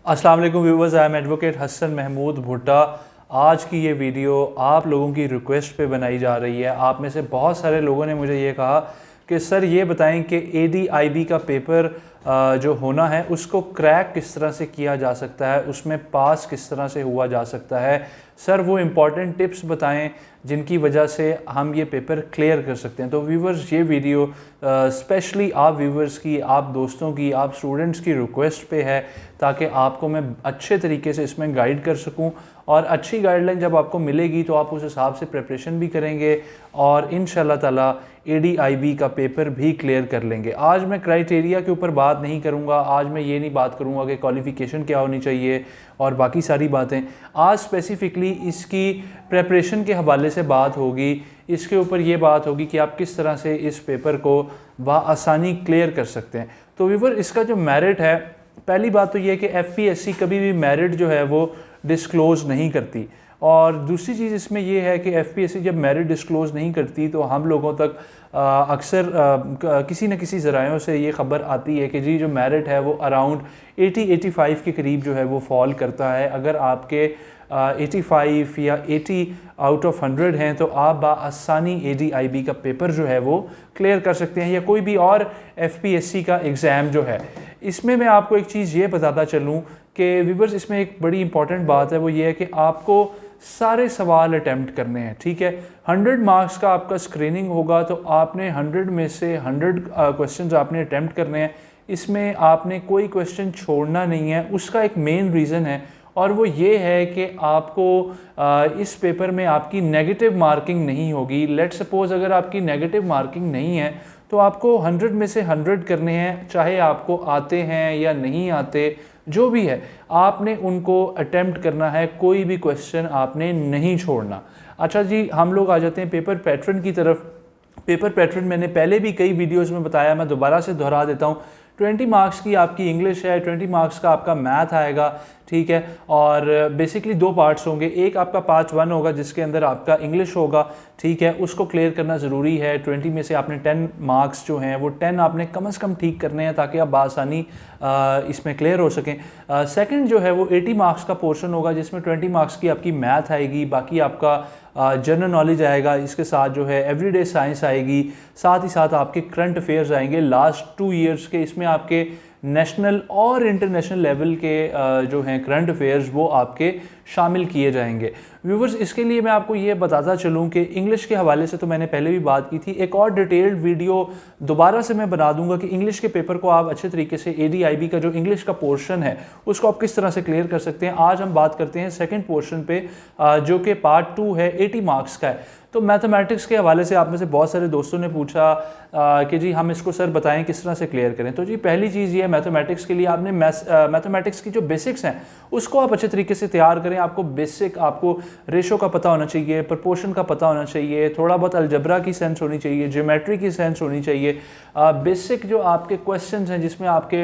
अस्सलाम वालेकुम viewers, I am advocate Hasan Mahmood Bhutta. आज की ये वीडियो आप लोगों की रिक्वेस्ट पे बनाई जा रही है। आप में से बहुत सारे लोगों ने मुझे ये कहा कि सर ये बताएं कि ADIB का पेपर जो होना है उसको क्रैक किस तरह से किया जा सकता है, उसमें पास किस तरह से हुआ जा सकता है। सर वो इम्पॉर्टेंट टिप्स बताएं जिनकी वजह से हम ये पेपर क्लियर कर सकते हैं। तो व्यूवर्स, ये वीडियो स्पेशली आप व्यूवर्स की, आप दोस्तों की, आप स्टूडेंट्स की रिक्वेस्ट पे है ताकि आपको मैं अच्छे तरीके से इसमें गाइड कर सकूं। और अच्छी गाइडलाइन जब आपको मिलेगी तो आप उस हिसाब से प्रिपरेशन भी करेंगे और इंशाल्लाह ताला ADIB का पेपर भी क्लियर कर लेंगे। आज मैं क्राइटेरिया के ऊपर बात नहीं करूंगा, आज मैं ये नहीं बात करूंगा कि क्वालिफ़िकेशन क्या होनी चाहिए और बाकी सारी बातें। आज स्पेसिफ़िकली इसकी प्रिपरेशन के हवाले से बात होगी, इसके ऊपर ये बात होगी कि आप किस तरह से इस पेपर को बआसानी क्लियर कर सकते हैं। तो व्यूवर, इसका जो मेरिट है, पहली बात तो ये है कि FPSC कभी भी मेरिट जो है वो डिस्क्लोज़ नहीं करती। और दूसरी चीज़ इसमें यह है कि FPSC जब मेरिट डिस्क्लोज़ नहीं करती तो हम लोगों तक अक्सर किसी न किसी ज़रायों से ये ख़बर आती है कि जी जो मेरिट है वो अराउंड 80-85 के करीब जो है वो फॉल करता है। अगर आपके 85 या 80 आउट ऑफ 100 हैं तो आप बआसानी ADIB का पेपर जो है वो क्लियर कर सकते हैं, या कोई भी और FPSC का एग्ज़ाम जो है। इसमें मैं आपको एक चीज़ ये बताता चलूँ कि व्यूवर्स, इसमें एक बड़ी इंपॉर्टेंट बात है, वो ये है कि आपको सारे सवाल अटैम्प्ट करने हैं। ठीक है, 100 मार्क्स का आपका स्क्रीनिंग होगा तो आपने 100 में से 100 क्वेश्चंस आपने अटैम्प्ट करने हैं। इसमें आपने कोई क्वेश्चन छोड़ना नहीं है। उसका एक मेन रीज़न है और वो ये है कि आपको इस पेपर में आपकी नेगेटिव मार्किंग नहीं होगी। लेट सपोज़ अगर आपकी नेगेटिव मार्किंग नहीं है तो आपको 100 में से 100 करने हैं, चाहे आपको आते हैं या नहीं आते, जो भी है आपने उनको अटेम्प्ट करना है। कोई भी क्वेश्चन आपने नहीं छोड़ना। अच्छा जी, हम लोग आ जाते हैं पेपर पैटर्न की तरफ। पेपर पैटर्न मैंने पहले भी कई वीडियोस में बताया, मैं दोबारा से दोहरा देता हूँ। 20 मार्क्स की आपकी इंग्लिश है, 20 मार्क्स का आपका मैथ आएगा। ठीक है, और बेसिकली दो पार्ट्स होंगे। एक आपका पार्ट 1 होगा जिसके अंदर आपका इंग्लिश होगा। ठीक है, उसको क्लियर करना ज़रूरी है। 20 में से आपने 10 मार्क्स जो हैं वो 10 आपने कम से कम ठीक करने हैं ताकि आप बआसानी इसमें क्लियर हो सकें। सेकंड जो है वो 80 मार्क्स का पोर्शन होगा जिसमें 20 मार्क्स की आपकी मैथ आएगी, बाकी आपका जनरल नॉलेज आएगा, इसके साथ जो है एवरीडे साइंस आएगी, साथ ही साथ आपके करंट अफेयर्स आएंगे लास्ट 2 ईयर्स के। इसमें आपके नेशनल और इंटरनेशनल लेवल के जो हैं करंट अफेयर्स वो आपके शामिल किए जाएंगे। व्यूवर्स, इसके लिए मैं आपको ये बताता चलूँ कि इंग्लिश के हवाले से तो मैंने पहले भी बात की थी। एक और डिटेल्ड वीडियो दोबारा से मैं बना दूंगा कि इंग्लिश के पेपर को आप अच्छे तरीके से ADIB का जो इंग्लिश का पोर्शन है उसको आप किस तरह से क्लियर कर सकते हैं। आज हम बात करते हैं सेकेंड पोर्शन पे जो कि पार्ट 2 है, 80 मार्क्स का है। तो मैथमेटिक्स के हवाले से आप में से बहुत सारे दोस्तों ने पूछा कि जी हम इसको सर बताएं किस तरह से क्लियर करें। तो जी पहली चीज़ ये है, मैथमेटिक्स के लिए आपने मैथमेटिक्स की जो बेसिक्स हैं उसको आप अच्छे तरीके से तैयार करें। आपको बेसिक, आपको रेशो का पता होना चाहिए, प्रपोर्शन का पता होना चाहिए, थोड़ा बहुत अलजबरा की सेंस होनी चाहिए, ज्योमेट्री की सेंस होनी चाहिए। बेसिक जो आपके क्वेश्चंस हैं जिसमें आपके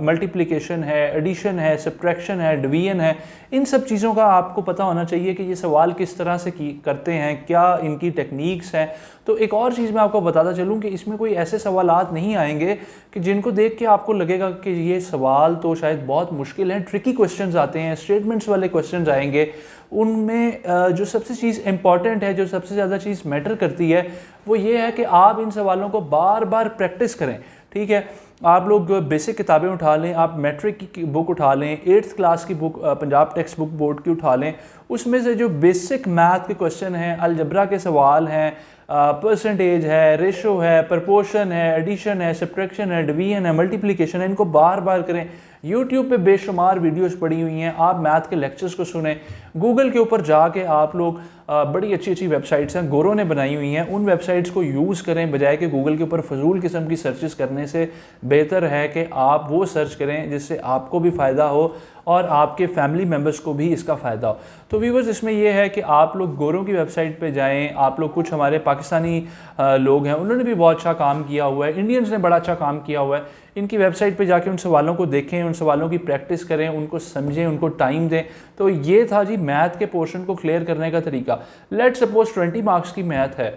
मल्टीप्लिकेशन है, एडिशन है, सब्ट्रैक्शन है, डिवीजन है, इन सब चीज़ों का आपको पता होना चाहिए कि ये सवाल किस तरह से करते हैं, क्या इनकी टेक्निक्स हैं। तो एक और चीज़ मैं आपको बताता चलूँ कि इसमें कोई ऐसे सवालात नहीं आएंगे कि जिनको देख के आपको लगेगा कि ये सवाल तो शायद बहुत मुश्किल हैं। ट्रिकी क्वेश्चंस आते हैं, स्टेटमेंट्स वाले क्वेश्चंस आएंगे। उनमें जो सबसे चीज़ इंपॉर्टेंट है, जो सबसे ज़्यादा चीज़ मैटर करती है, वो ये है कि आप इन सवालों को बार बार प्रैक्टिस करें। ठीक है, आप लोग बेसिक किताबें उठा लें, आप मैट्रिक की बुक उठा लें, 8th क्लास की book Punjab text book board की उठा लें। उसमें से जो बेसिक मैथ के क्वेश्चन हैं, अलजबरा के सवाल हैं, परसेंटेज है, रेशो है, प्रपोर्शन है, एडिशन है, सब्ट्रैक्शन है, डिवीजन है, मल्टीप्लिकेशन है, इनको बार बार करें। यूट्यूब पे बेशुमार वीडियोस पड़ी हुई हैं, आप मैथ के लेक्चर्स को सुने। गूगल के ऊपर जाके आप लोग बड़ी अच्छी अच्छी वेबसाइट्स हैं, गोरों ने बनाई हुई हैं, उन वेबसाइट्स को यूज़ करें बजाय कि गूगल के ऊपर फजूल किस्म की सर्चेस करने से। बेहतर है कि आप वो सर्च करें जिससे आपको भी फ़ायदा हो और आपके फैमिली मेम्बर्स को भी इसका फ़ायदा हो। तो व्यूवर्स, इसमें यह है कि आप लोग गोरों की वेबसाइट पे जाएं। आप लोग, कुछ हमारे पाकिस्तानी लोग हैं, उन्होंने भी बहुत अच्छा काम किया हुआ है, इंडियंस ने बड़ा अच्छा काम किया हुआ है। इनकी वेबसाइट पे जाके उन सवालों को देखें, उन सवालों की प्रैक्टिस करें, उनको समझें, उनको टाइम दें। तो ये था जी मैथ के पोर्शन को क्लियर करने का तरीका। लेट सपोज 20 मार्क्स की मैथ है,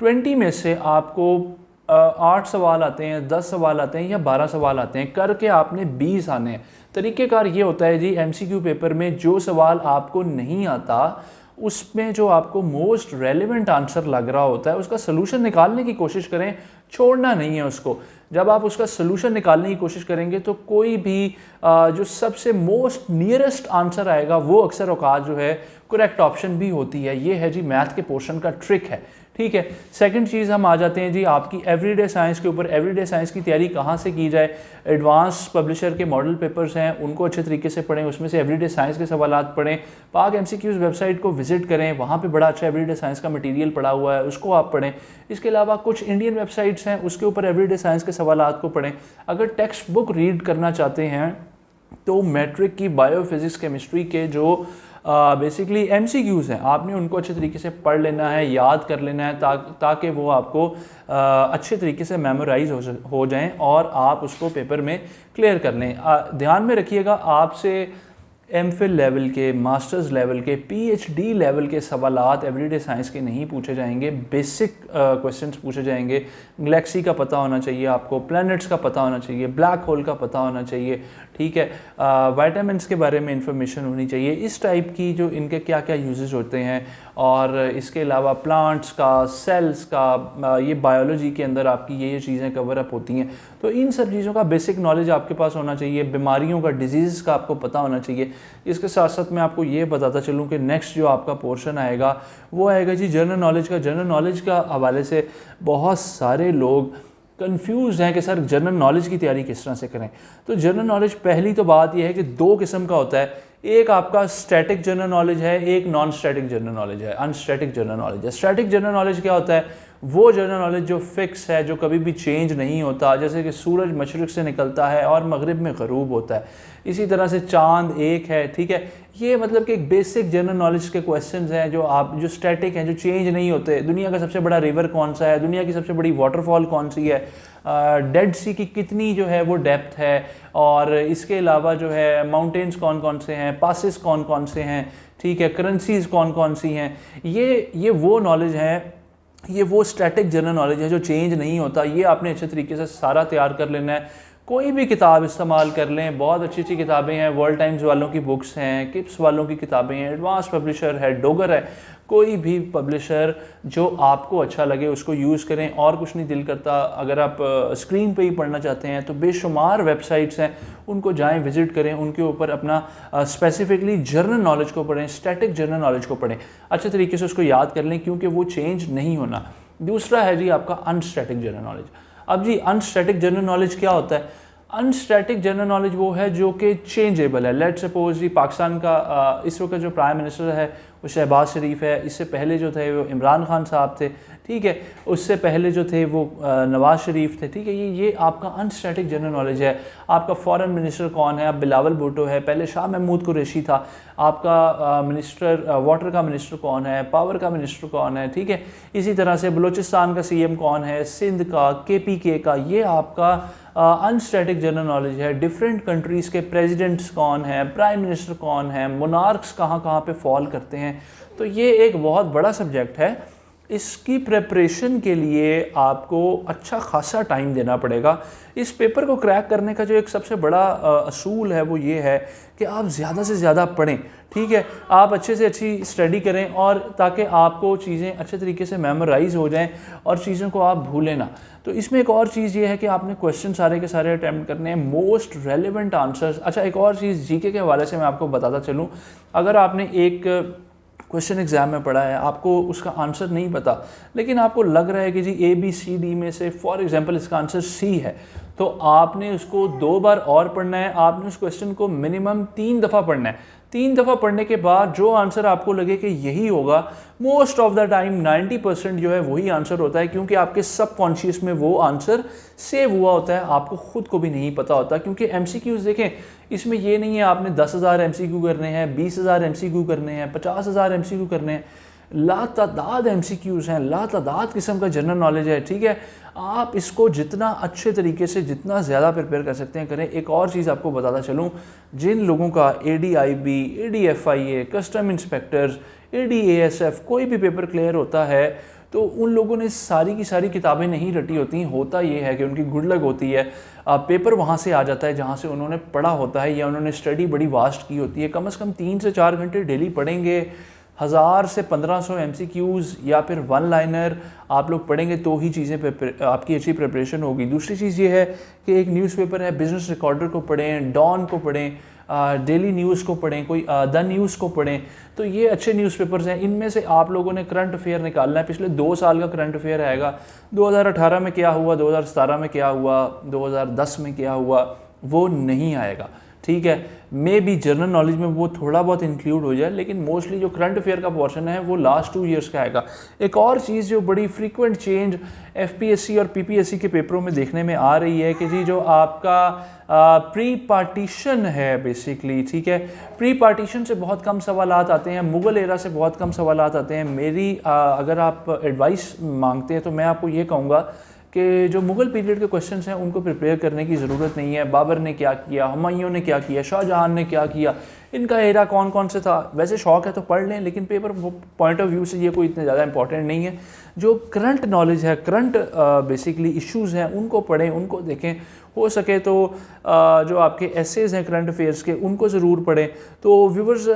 20 में से आपको 8 सवाल आते हैं, 10 सवाल आते हैं या 12 सवाल आते हैं, करके आपने 20 आने हैं। तरीक़ेकार ये होता है जी, MCQ पेपर में जो सवाल आपको नहीं आता उसमें जो आपको मोस्ट रेलेवेंट आंसर लग रहा होता है उसका सलूशन निकालने की कोशिश करें, छोड़ना नहीं है उसको। जब आप उसका सलूशन निकालने की कोशिश करेंगे तो कोई भी जो सबसे मोस्ट नियरेस्ट आंसर आएगा वो अक्सर औकात जो है करेक्ट ऑप्शन भी होती है। ये है जी मैथ के पोर्शन का ट्रिक है, ठीक है। सेकंड चीज़ हम आ जाते हैं जी आपकी एवरीडे साइंस के ऊपर। एवरीडे साइंस की तैयारी कहाँ से की जाए? एडवांस पब्लिशर के मॉडल पेपर्स हैं, उनको अच्छे तरीके से पढ़ें, उसमें से एवरीडे साइंस के सवालात पढ़ें। पाक MCQs वेबसाइट को विजिट करें, वहाँ पे बड़ा अच्छा एवरीडे साइंस का मटेरियल पड़ा हुआ है, उसको आप पढ़ें। इसके अलावा कुछ इंडियन वेबसाइट्स हैं, उसके ऊपर एवरीडे साइंस के सवालात को पढ़ें। अगर टेक्स्ट बुक रीड करना चाहते हैं तो मैट्रिक की बायो फिजिक्स केमिस्ट्री के जो बेसिकली MCQs हैं, आपने उनको अच्छे तरीके से पढ़ लेना है, याद कर लेना है, ताकि वो आपको अच्छे तरीके से मेमोराइज हो जाएं और आप उसको पेपर में क्लियर कर लें। ध्यान में रखिएगा, आपसे MPhil लेवल के, मास्टर्स लेवल के, PhD लेवल के सवालात एवरीडे साइंस के नहीं पूछे जाएंगे, बेसिक क्वेश्चंस पूछे जाएंगे। गैलेक्सी का पता होना चाहिए आपको, प्लैनेट्स का पता होना चाहिए, ब्लैक होल का पता होना चाहिए, ठीक है। वाइटामिन्स के बारे में इंफॉर्मेशन होनी चाहिए, इस टाइप की जो इनके क्या क्या यूजेस होते हैं। और इसके अलावा प्लांट्स का, सेल्स का, ये बायोलॉजी के अंदर आपकी ये चीज़ें कवर अप होती हैं। तो इन सब चीज़ों का बेसिक नॉलेज आपके पास होना चाहिए। बीमारियों का, डिजीज़ का आपको पता होना चाहिए। इसके साथ साथ मैं आपको ये बताता चलूँ कि नेक्स्ट जो आपका पोर्शन आएगा वो आएगा जी जनरल नॉलेज का। जनरल नॉलेज का हवाले से बहुत सारे लोग कंफ्यूज हैं कि सर जनरल नॉलेज की तैयारी किस तरह से करें। तो जनरल नॉलेज, पहली तो बात यह है कि दो किस्म का होता है, एक आपका स्टैटिक जनरल नॉलेज है, एक नॉन स्टैटिक जनरल नॉलेज है, अनस्टैटिक जनरल नॉलेज है। स्टैटिक जनरल नॉलेज क्या होता है? वो जनरल नॉलेज जो फिक्स है, जो कभी भी चेंज नहीं होता, जैसे कि सूरज मशरिक से निकलता है और मगरिब में ग़रूब होता है, इसी तरह से चांद एक है, ठीक है। ये मतलब कि एक बेसिक जनरल नॉलेज के क्वेश्चंस हैं जो स्टैटिक हैं, जो चेंज नहीं होते। दुनिया का सबसे बड़ा रिवर कौन सा है? दुनिया की सबसे बड़ी वाटरफॉल कौन सी है? डेड सी की कितनी जो है वो डेप्थ है? और इसके अलावा जो है माउंटेन्स कौन कौन से हैं, पासिस कौन कौन से हैं, ठीक है, करेंसीज कौन कौन सी हैं। ये वो नॉलेज है, ये वो स्टैटिक जनरल नॉलेज है जो चेंज नहीं होता। ये आपने अच्छे तरीके से सारा तैयार कर लेना है। कोई भी किताब इस्तेमाल कर लें, बहुत अच्छी अच्छी किताबें हैं, वर्ल्ड टाइम्स वालों की बुक्स हैं, किप्स वालों की किताबें हैं, एडवांस पब्लिशर है, डोगर है, कोई भी पब्लिशर जो आपको अच्छा लगे उसको यूज़ करें। और कुछ नहीं दिल करता, अगर आप स्क्रीन पे ही पढ़ना चाहते हैं तो बेशुमार वेबसाइट्स हैं, उनको जाएं, विजिट करें, उनके ऊपर अपना स्पेसिफिकली जनरल नॉलेज को पढ़ें, स्टैटिक जनरल नॉलेज को पढ़ें, अच्छे तरीके से उसको याद कर लें, क्योंकि वो चेंज नहीं होना। दूसरा है जी आपका अनस्टैटिक जनरल नॉलेज। अब जी अनस्टैटिक जनरल नॉलेज क्या होता है? अनस्टैटिक जनरल नॉलेज वो है जो कि चेंजेबल है। लेट्स सपोज जी पाकिस्तान का इस वक्त जो प्राइम मिनिस्टर है वो शहबाज शरीफ है, इससे पहले जो थे वो इमरान खान साहब थे, ठीक है, उससे पहले जो थे वो नवाज़ शरीफ थे, ठीक है। ये आपका अनस्टैटिक जनरल नॉलेज है। आपका फॉरेन मिनिस्टर कौन है? अब बिलावल भुट्टो है, पहले शाह महमूद कुरैशी था। आपका मिनिस्टर, वाटर का मिनिस्टर कौन है? पावर का मिनिस्टर कौन है? ठीक है। इसी तरह से बलूचिस्तान का CM कौन है? सिंध का, KPK का, ये आपका अनस्टैटिक जनरल नॉलेज है। डिफरेंट कंट्रीज़ के प्रेसिडेंट्स कौन हैं, प्राइम मिनिस्टर कौन है, मोनार्क्स कहाँ कहाँ पे फॉल करते हैं। तो ये एक बहुत बड़ा सब्जेक्ट है। इसकी प्रेपरेशन के लिए आपको अच्छा खासा टाइम देना पड़ेगा। इस पेपर को क्रैक करने का जो एक सबसे बड़ा असूल है वो ये है कि आप ज़्यादा से ज़्यादा पढ़ें, ठीक है, आप अच्छे से अच्छी स्टडी करें, और ताकि आपको चीज़ें अच्छे तरीके से मेमोराइज़ हो जाएं और चीज़ों को आप भूलें ना। तो इसमें एक और चीज़ ये है कि आपने क्वेश्चन सारे के सारे अटैम्प्ट करने हैं, मोस्ट रेलिवेंट आंसर्स। अच्छा, एक और चीज़ GK के हवाले से मैं आपको बताता चलूँ, अगर आपने एक क्वेश्चन एग्जाम में पढ़ा है, आपको उसका आंसर नहीं पता, लेकिन आपको लग रहा है कि जी ABCD में से फॉर एग्जांपल इसका आंसर C है, तो आपने उसको 2 बार और पढ़ना है। आपने उस क्वेश्चन को मिनिमम 3 दफ़ा पढ़ना है। 3 दफ़ा पढ़ने के बाद जो आंसर आपको लगे कि यही होगा, मोस्ट ऑफ द टाइम 90% जो है वही आंसर होता है, क्योंकि आपके सबकॉन्शियस में वो आंसर सेव हुआ होता है, आपको खुद को भी नहीं पता होता। क्योंकि MCQs देखें, इसमें ये नहीं है आपने 10,000 MCQ करने हैं, 20,000 MCQ करने हैं, 50,000 MCQ करने हैं, लातादाद MCQs हैं, लातादाद किस्म का जनरल नॉलेज है, ठीक है। आप इसको जितना अच्छे तरीके से, जितना ज़्यादा प्रिपेयर कर सकते हैं करें। एक और चीज़ आपको बताता चलूँ, जिन लोगों का ADIB, ADFIA, custom inspectors, ADASF कोई भी पेपर क्लियर होता है, तो उन लोगों ने सारी की सारी किताबें नहीं रटी होती। होता ये है कि उनकी गुड लक होती है, पेपर वहाँ से आ जाता है जहाँ से उन्होंने पढ़ा होता है, या उन्होंने स्टडी बड़ी वास्ट की होती है। कम से कम 3 से 4 घंटे डेली पढ़ेंगे, 1000 से 1500 MCQs या फिर वन लाइनर आप लोग पढ़ेंगे तो ही चीज़ें आपकी अच्छी प्रिपरेशन होगी। दूसरी चीज़ ये है कि एक न्यूज़पेपर है, बिजनेस रिकॉर्डर को पढ़ें, डॉन को पढ़ें, डेली न्यूज़ को पढ़ें, कोई द न्यूज़ को पढ़ें। तो ये अच्छे न्यूज़पेपर्स हैं। इनमें से आप लोगों ने करंट अफेयर निकालना है, पिछले 2 साल का करंट अफेयर आएगा। 2018 में क्या हुआ, 2017 में क्या हुआ, 2010 में क्या हुआ, वो नहीं आएगा। ठीक है, मे बी जनरल नॉलेज में वो थोड़ा बहुत इंक्लूड हो जाए, लेकिन मोस्टली जो करंट अफेयर का पोर्शन है वो लास्ट 2 ईयर्स का आएगा। एक और चीज़ जो बड़ी फ्रीक्वेंट चेंज FPSC और PPSC के पेपरों में देखने में आ रही है कि जी जो आपका प्री पार्टीशन है बेसिकली, ठीक है, प्री पार्टीशन से बहुत कम सवालात आते हैं, मुग़ल एरा से बहुत कम सवालात आते हैं। मेरी अगर आप एडवाइस मांगते हैं तो मैं आपको ये कहूँगा कि जो मुग़ल पीरियड के क्वेश्चंस हैं उनको प्रिपेयर करने की ज़रूरत नहीं है। बाबर ने क्या किया, हुमायूं ने क्या किया, शाहजहां ने क्या किया, इनका एरा कौन कौन से था, वैसे शौक है तो पढ़ लें, लेकिन पेपर पॉइंट ऑफ व्यू से ये कोई इतने ज़्यादा इंपॉर्टेंट नहीं है। जो करंट नॉलेज है, करंट बेसिकली इश्यूज़ हैं, उनको पढ़ें, उनको देखें। हो सके तो जो आपके एसेज हैं करंट अफेयर्स के, उनको ज़रूर पढ़ें। तो व्यूवर्स,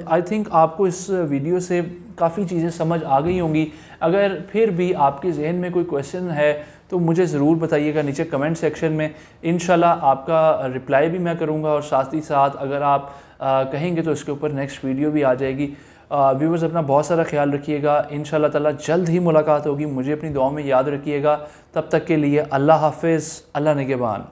आई थिंक आपको इस वीडियो से काफ़ी चीज़ें समझ आ गई होंगी। अगर फिर भी आपके जहन में कोई क्वेश्चन है तो मुझे ज़रूर बताइएगा नीचे कमेंट सेक्शन में। इंशाल्लाह आपका रिप्लाई भी मैं करूँगा, और साथ ही साथ अगर आप कहेंगे तो इसके ऊपर नेक्स्ट वीडियो भी आ जाएगी। व्यूवर्स, अपना बहुत सारा ख्याल रखिएगा। इंशाल्लाह ताला जल्द ही मुलाकात होगी। मुझे अपनी दुआ में याद रखिएगा। तब तक के लिए अल्लाह हाफिज़, अल्लाह निगहबान।